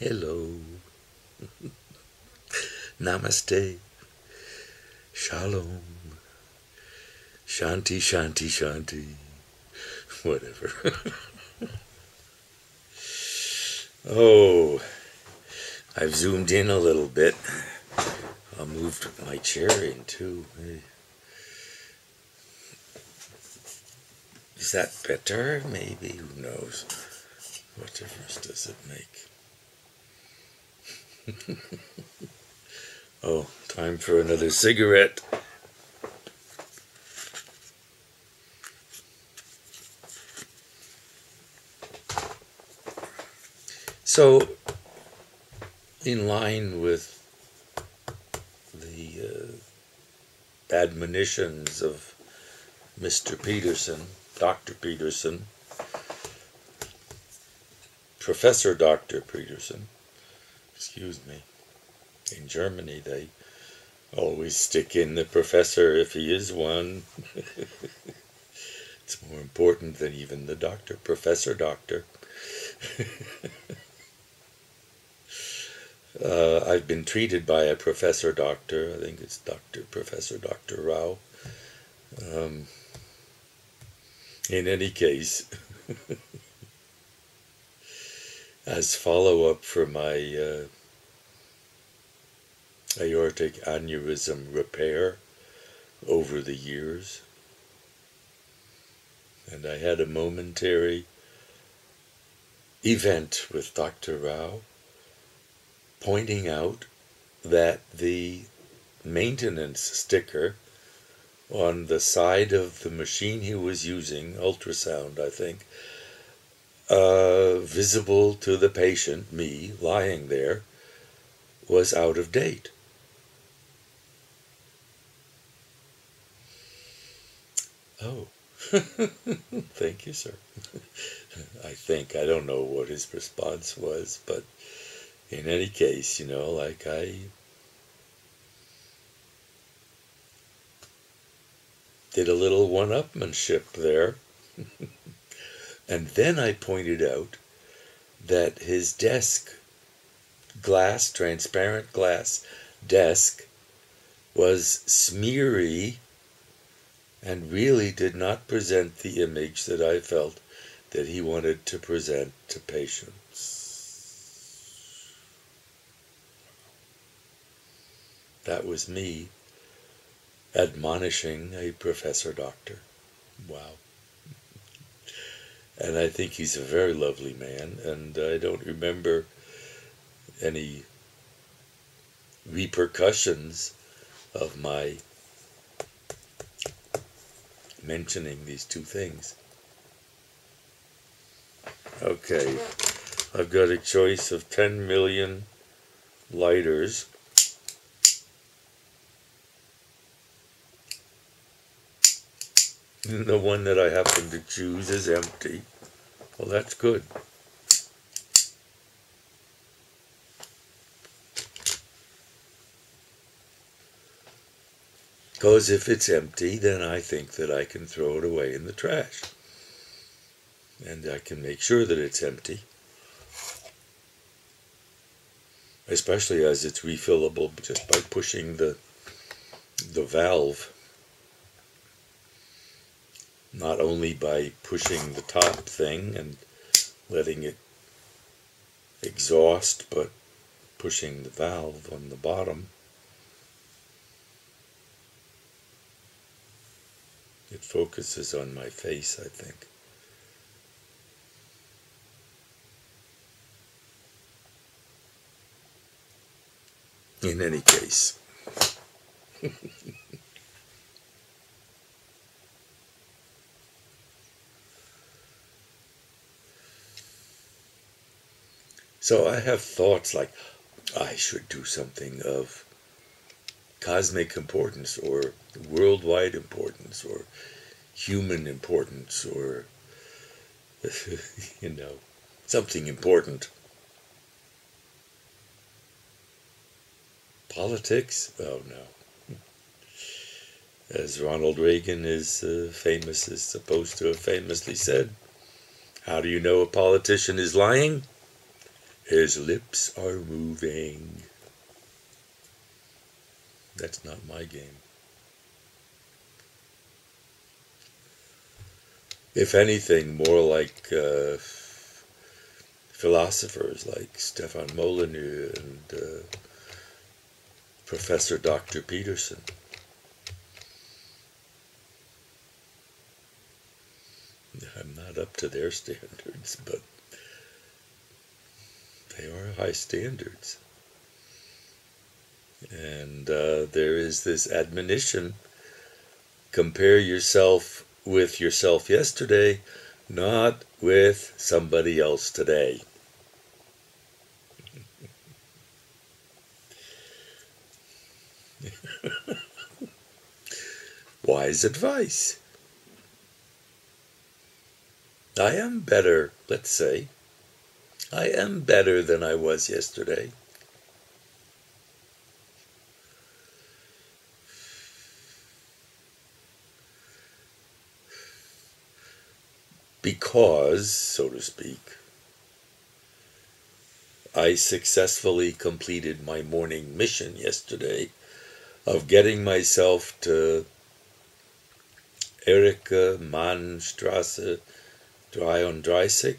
Hello. Namaste. Shalom. Shanti, shanti, shanti. Whatever. Oh, I've zoomed in a little bit. I'll move my chair in too. Is that better? Maybe. Who knows? What difference does it make? Oh, time for another cigarette. So, in line with the admonitions of Mr. Peterson, Dr. Peterson, Professor Dr. Peterson, excuse me, in Germany they always stick in the professor if he is one. It's more important than even the doctor, Professor Doctor. I've been treated by a Professor Doctor, I think it's Professor Dr. Rao. In any case, as follow-up for my aortic aneurysm repair over the years, and I had a momentary event with Dr. Rao pointing out that the maintenance sticker on the side of the machine he was using, ultrasound I think, visible to the patient, me, lying there, was out of date. Oh, thank you, sir. I don't know what his response was, but in any case, like I did a little one-upmanship there. And then I pointed out that his desk, transparent glass desk, was smeary and really did not present the image that I felt that he wanted to present to patients. That was me admonishing a Professor Doctor. Wow. And I think he's a very lovely man, and I don't remember any repercussions of my mentioning these two things. Okay, I've got a choice of 10 million lighters. And the one that I happen to choose is empty. Well, that's good. Because if it's empty, then I think that I can throw it away in the trash. And I can make sure that it's empty. Especially as it's refillable just by pushing the valve. Not only by pushing the top thing and letting it exhaust, but pushing the valve on the bottom. It focuses on my face, I think. In any case. So I have thoughts like, I should do something of cosmic importance, or worldwide importance, or human importance, or, something important. Politics? Oh no. As Ronald Reagan is supposed to have famously said, how do you know a politician is lying? His lips are moving. That's not my game. If anything, more like philosophers like Stefan Molyneux and Professor Dr. Peterson. I'm not up to their standards, but they are high standards. And there is this admonition, compare yourself with yourself yesterday, not with somebody else today. Wise advice. I am better, let's say. I am better than I was yesterday. Because, so to speak, I successfully completed my morning mission yesterday of getting myself to Erika Mannstrasse 33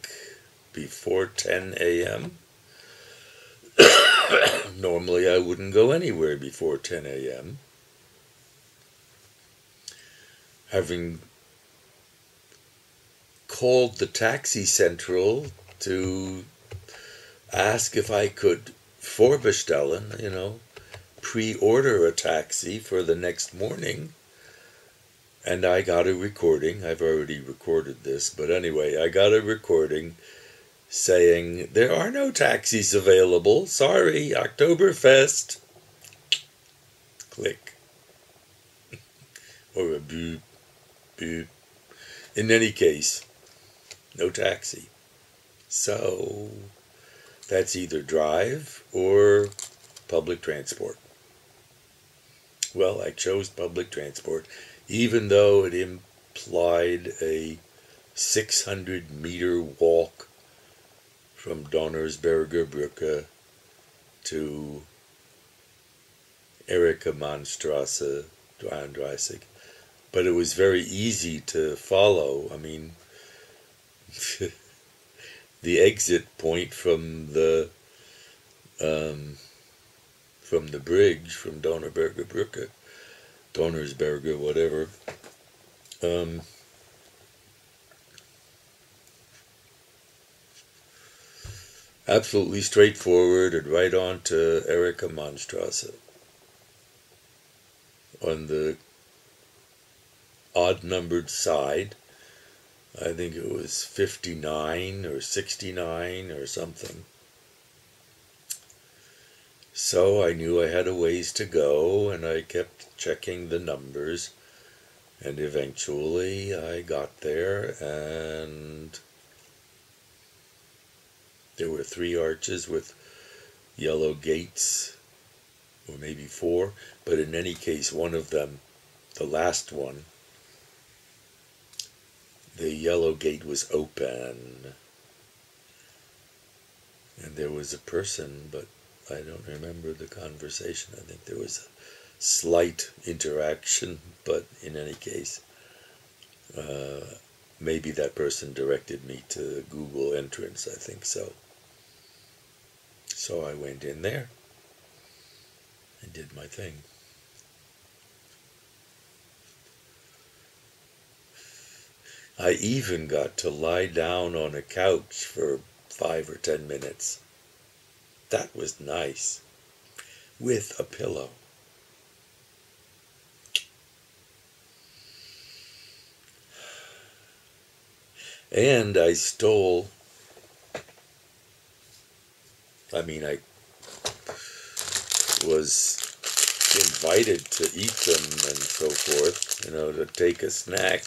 before 10 a.m. Normally I wouldn't go anywhere before 10 a.m. Having called the taxi central to ask if I could vorbestellen, pre-order a taxi for the next morning. And I got a recording. I've already recorded this, but anyway, I got a recording saying, there are no taxis available. Sorry, Oktoberfest. Click. Or a boop, boop. In any case, no taxi. So that's either drive or public transport. Well, I chose public transport, even though it implied a 600-meter walk from Donnersberger Brücke to Erika Mannstrasse 33. But it was very easy to follow. I mean, the exit point from the bridge, from Donnersberger Brücke, Donnersberger, whatever, absolutely straightforward and right on to Erika Mannstrasse. On the odd-numbered side, I think it was 59 or 69 or something. So I knew I had a ways to go, and I kept checking the numbers, and eventually I got there, and there were 3 arches with yellow gates, or maybe 4, but in any case, one of them, the last one, the yellow gate was open, and there was a person, but I don't remember the conversation. I think there was a slight interaction, but in any case, maybe that person directed me to Google Entrance, I think so. So I went in there and did my thing. I even got to lie down on a couch for 5 or 10 minutes. That was nice. With a pillow. And I I was invited to eat them and so forth, to take a snack.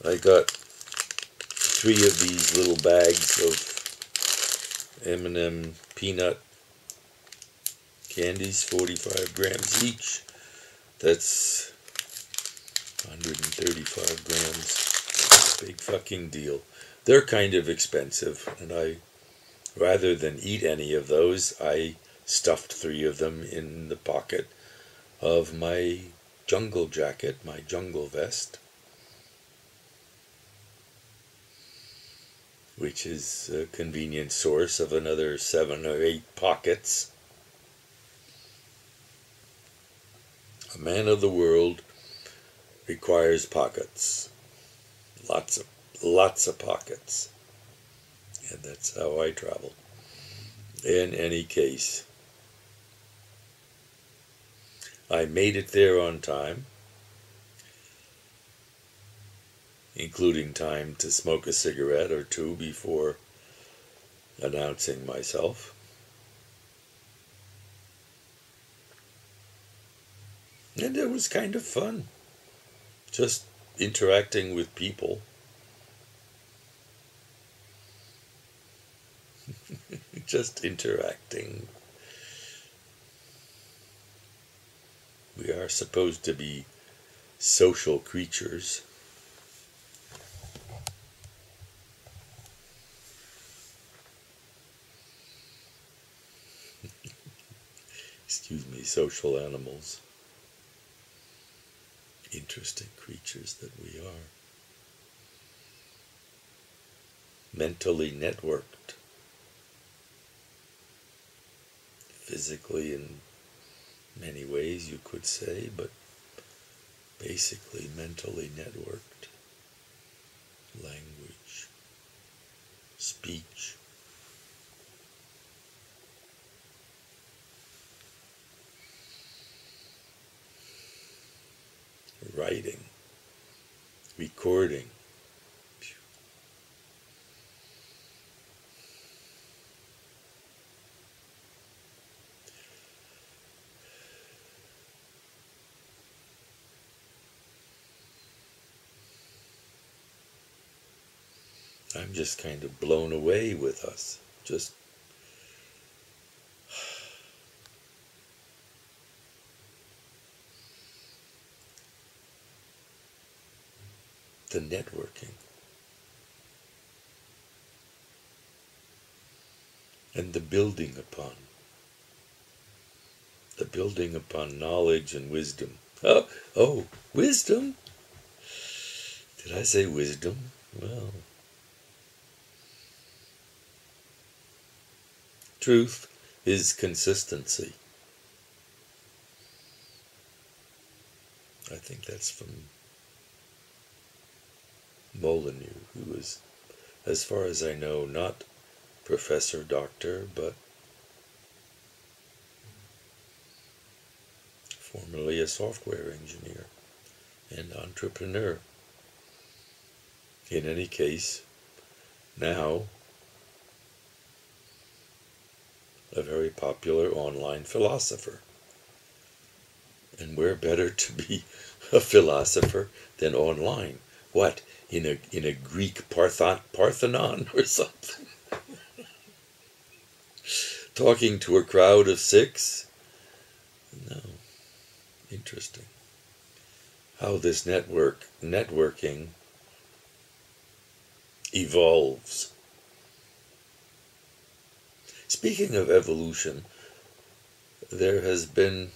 I got 3 of these little bags of M&M peanut candies, 45 grams each. That's 135 grams. Big fucking deal. They're kind of expensive, and I Rather than eat any of those, I stuffed 3 of them in the pocket of my jungle jacket, my jungle vest, which is a convenient source of another 7 or 8 pockets. A man of the world requires pockets. Lots of pockets. And that's how I travel. In any case, I made it there on time, including time to smoke a cigarette or 2 before announcing myself. And it was kind of fun, just interacting with people. Just interacting. We are supposed to be social creatures. Excuse me, social animals. Interesting creatures that we are. Mentally networked. Physically in many ways, you could say, but basically mentally networked. Language, speech. Writing, recording. I'm just kind of blown away with us. Just the networking and the building upon knowledge and wisdom. Oh, wisdom? Did I say wisdom? Well, truth is consistency. I think that's from Molyneux, who was, as far as I know, not professor, doctor, but formerly a software engineer and entrepreneur. In any case, now a very popular online philosopher. And where better to be a philosopher than online? What, in a Greek Parthenon or something? Talking to a crowd of 6? No. Interesting. How this networking evolves. Speaking of evolution, there has been,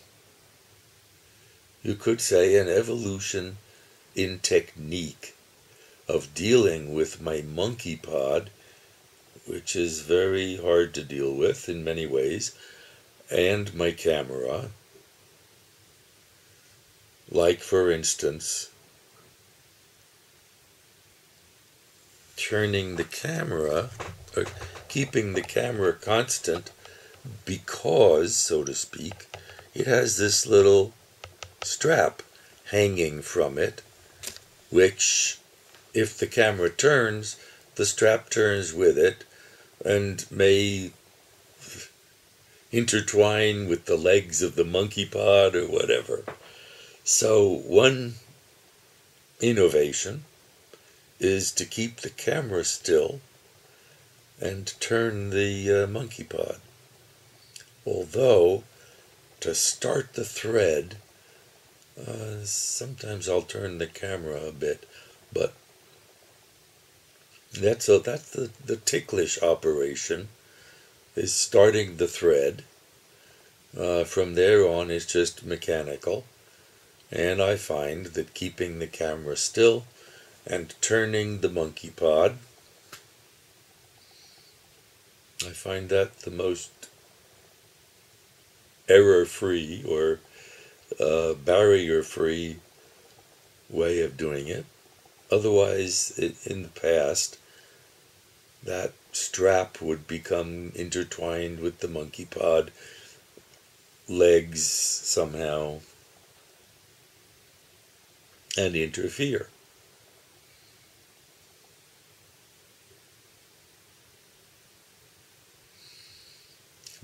you could say, an evolution in technique of dealing with my monkey pod, which is very hard to deal with in many ways, and my camera. Like, for instance, turning the camera, or keeping the camera constant because, so to speak, it has this little strap hanging from it, which, if the camera turns, the strap turns with it and may intertwine with the legs of the monkey pod or whatever. So one innovation is to keep the camera still and turn the monkey pod. Although, to start the thread, sometimes I'll turn the camera a bit, but that's the ticklish operation is starting the thread. From there on, it's just mechanical. And I find that keeping the camera still and turning the monkey pod, I find that the most error-free or barrier-free way of doing it. Otherwise, in the past, that strap would become intertwined with the monkey pod legs somehow and interfere.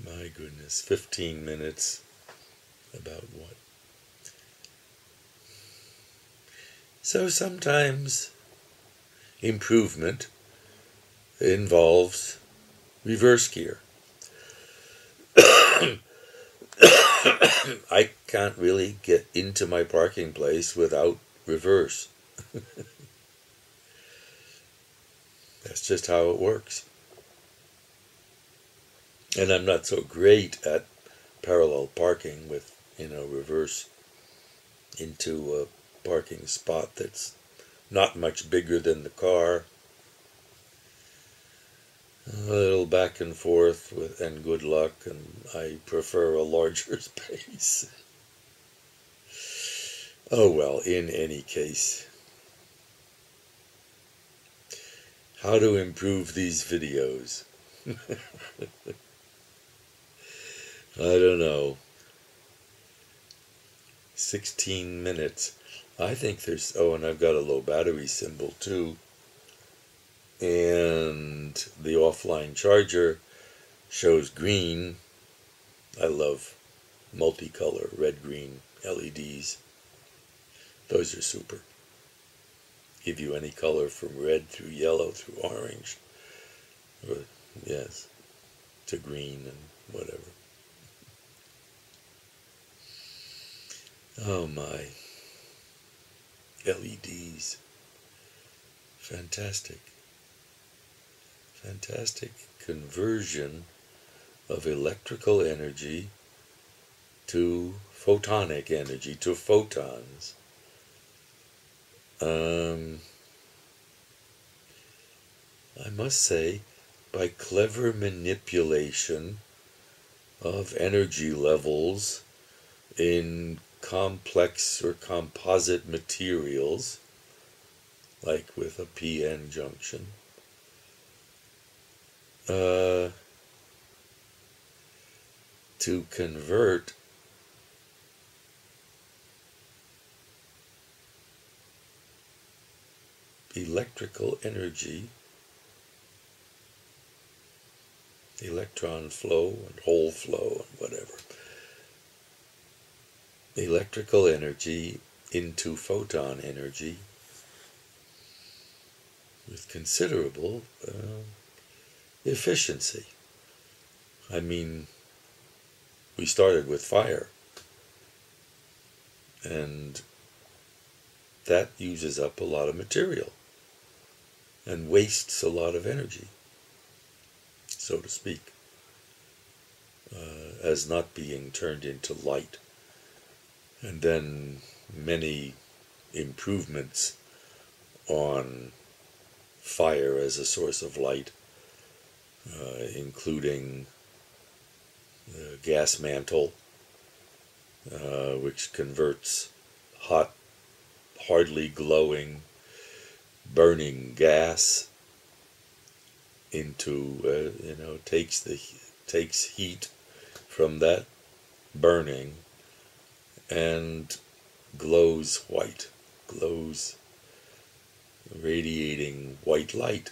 My goodness, 15 minutes about what? So sometimes improvement involves reverse gear. I can't really get into my parking place without reverse. That's just how it works. And I'm not so great at parallel parking with, reverse into a parking spot that's not much bigger than the car. A little back and forth and good luck, and I prefer a larger space. Oh well, in any case. How to improve these videos? I don't know. 16 minutes. I think there's... Oh, and I've got a low battery symbol too. And the offline charger shows green. I love multicolor red-green LEDs. Those are super. Give you any color from red through yellow through orange. Or, yes, to green and whatever. Oh my. LEDs. Fantastic. Fantastic conversion of electrical energy to photonic energy, to photons. I must say, by clever manipulation of energy levels in complex or composite materials, like with a p-n junction, to convert electrical energy, electron flow and hole flow and whatever, electrical energy into photon energy with considerable efficiency. I mean, we started with fire, and that uses up a lot of material and wastes a lot of energy, so to speak, as not being turned into light. And then many improvements on fire as a source of light, including the gas mantle, which converts hot, hardly glowing, burning gas into, takes heat from that burning and glows white, glows radiating white light,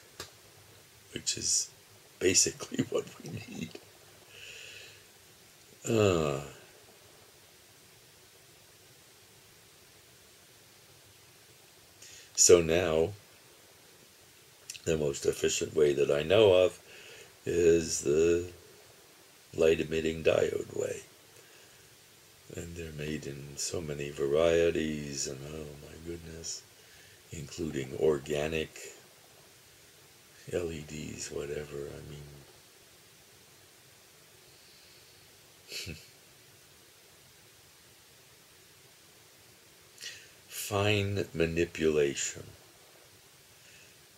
which is basically what we need. So now, the most efficient way that I know of is the light-emitting diode way. And they're made in so many varieties, and oh my goodness, including organic LEDs, whatever. I mean, Fine manipulation.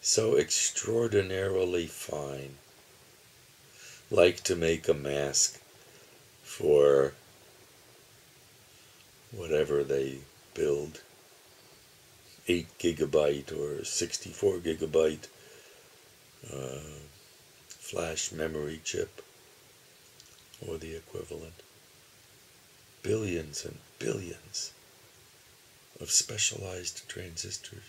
So extraordinarily fine. Like to make a mask for whatever they build, 8 gigabyte or 64 gigabyte flash memory chip, or the equivalent. Billions and billions of specialized transistors.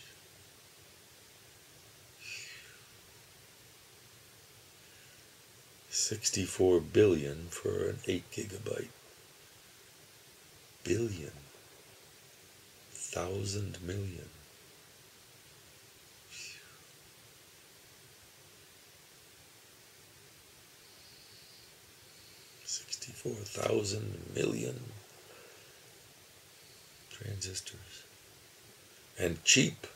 $64 billion for an 8 gigabyte. Billion. 1,000 million. 64,000 million transistors. And cheap.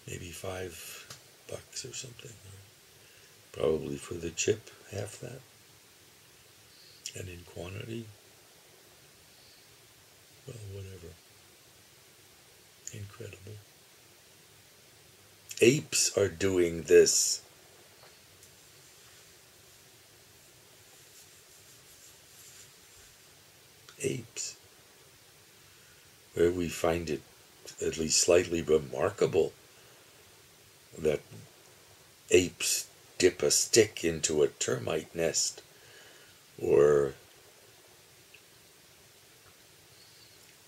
Maybe $5 or something. Probably for the chip, half that. And in quantity, well, whatever. Incredible. Apes are doing this. Apes. Where we find it at least slightly remarkable that apes dip a stick into a termite nest, or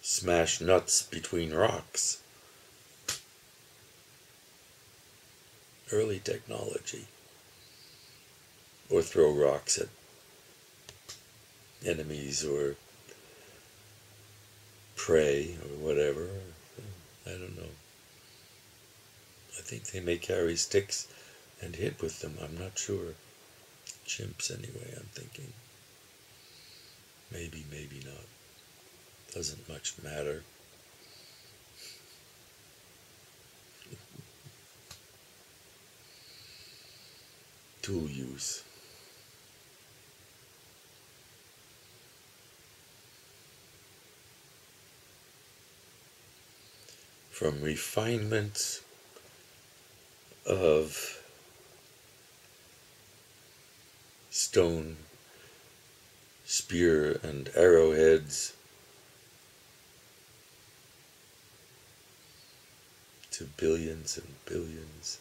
smash nuts between rocks. Early technology. Or throw rocks at enemies or prey or whatever. I don't know. I think they may carry sticks and hit with them. I'm not sure. Chimps anyway, I'm thinking. Maybe, maybe not. Doesn't much matter. Tool use. From refinement of stone, spear, and arrowheads to billions and billions.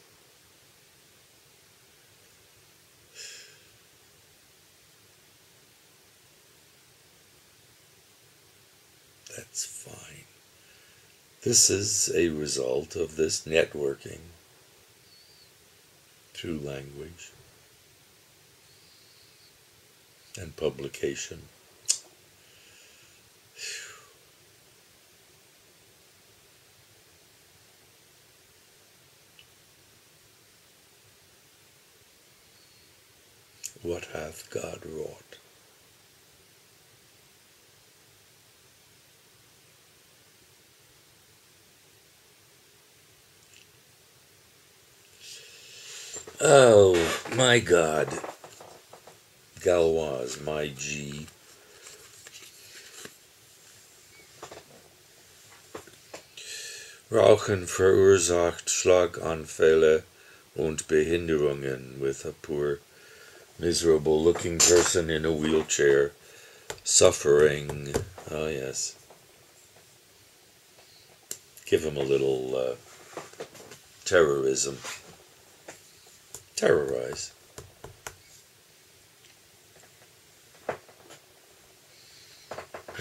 That's fine. This is a result of this networking through language and publication. What hath God wrought? Oh, my God. Galois, my G. Rauchen verursacht Schlaganfälle und Behinderungen, with a poor, miserable-looking person in a wheelchair, suffering. Oh, yes. Give him a little terrorism. Terrorize.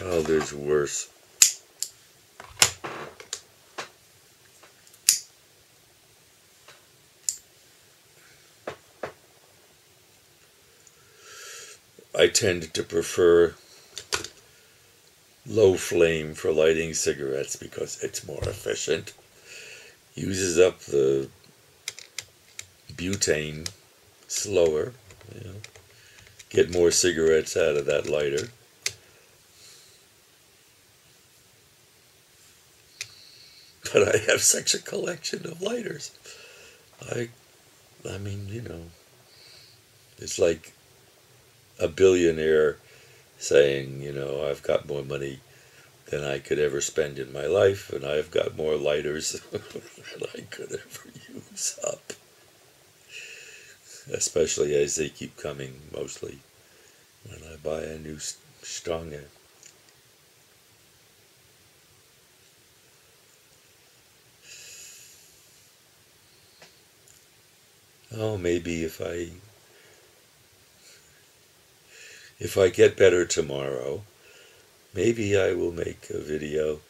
Oh, there's worse. I tend to prefer low flame for lighting cigarettes because it's more efficient. Uses up the butane slower, get more cigarettes out of that lighter. But I have such a collection of lighters. I mean, it's like a billionaire saying, you know, I've got more money than I could ever spend in my life, and I've got more lighters than I could ever use up. Especially as they keep coming, mostly when I buy a new Stange. Oh, maybe if I get better tomorrow, maybe I will make a video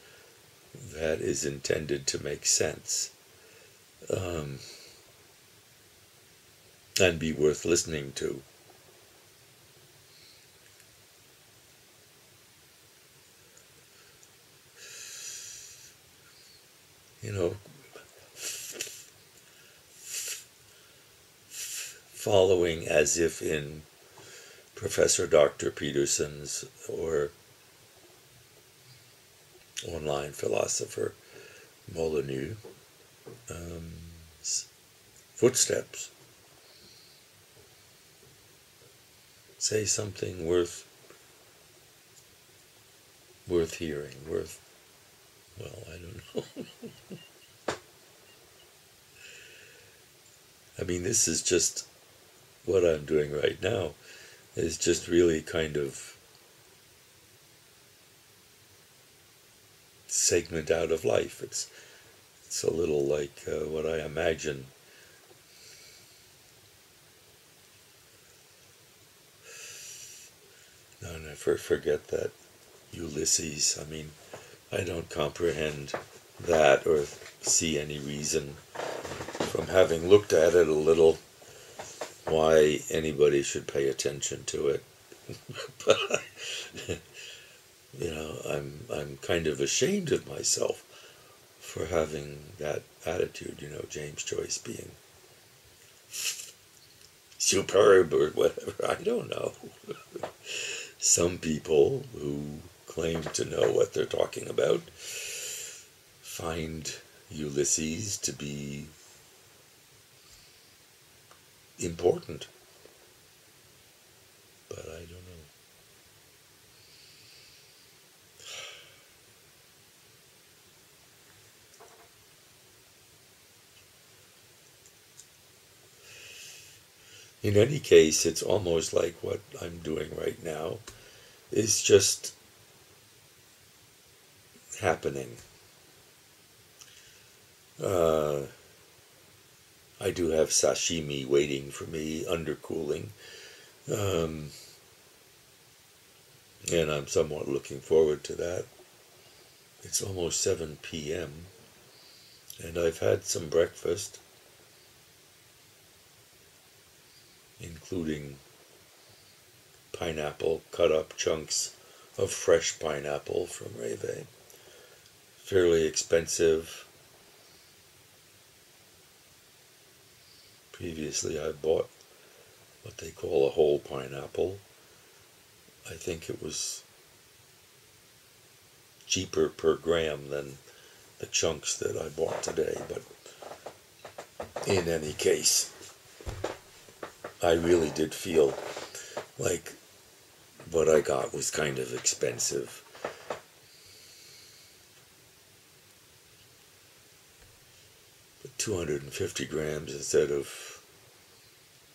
that is intended to make sense, and be worth listening to. You know, following as if in Professor Dr. Peterson's or online philosopher Molyneux footsteps. Say something worth hearing, well, I don't know. I mean, this is just what I'm doing right now, is just really kind of segment out of life. It's a little like what I imagine no, and I forget that Ulysses. I mean, I don't comprehend that or see any reason from having looked at it a little why anybody should pay attention to it. But you know, I'm kind of ashamed of myself for having that attitude. You know, James Joyce being superb or whatever. I don't know. Some people who claim to know what they're talking about find Ulysses to be important, but I don't know. In any case, it's almost like what I'm doing right now is just happening. I do have sashimi waiting for me, undercooling, and I'm somewhat looking forward to that. It's almost 7 p.m., and I've had some breakfast, including pineapple, cut up chunks of fresh pineapple from Reve. Fairly expensive. Previously I bought what they call a whole pineapple. I think it was cheaper per gram than the chunks that I bought today, but in any case, I really did feel like what I got was kind of expensive. But 250 grams instead of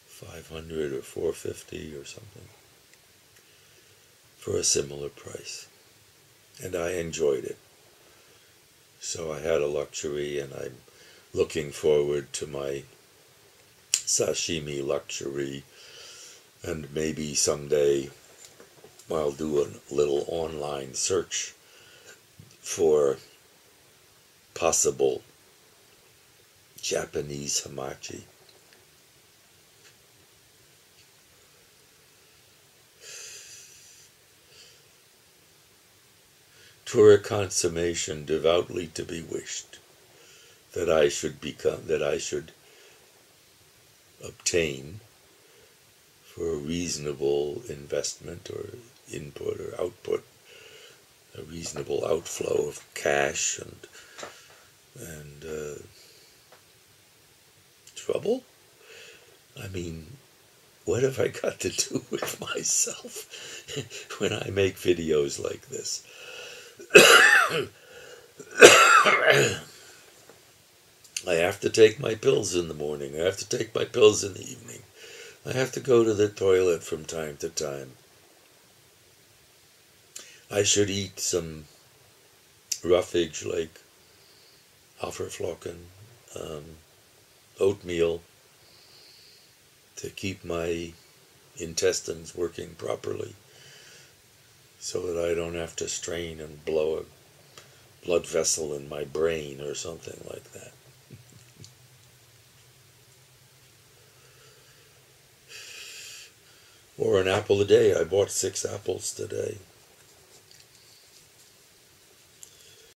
500 or 450 or something for a similar price. And I enjoyed it. So I had a luxury, and I'm looking forward to my sashimi luxury, and maybe someday I'll do a little online search for possible Japanese hamachi. "'Twere a consummation devoutly to be wished, that I should obtain for a reasonable investment or input or output, a reasonable outflow of cash and trouble. I mean, what have I got to do with myself when I make videos like this? I have to take my pills in the morning. I have to take my pills in the evening. I have to go to the toilet from time to time. I should eat some roughage like haferflocken, oatmeal, to keep my intestines working properly so that I don't have to strain and blow a blood vessel in my brain or something like that. Or an apple a day. I bought 6 apples today.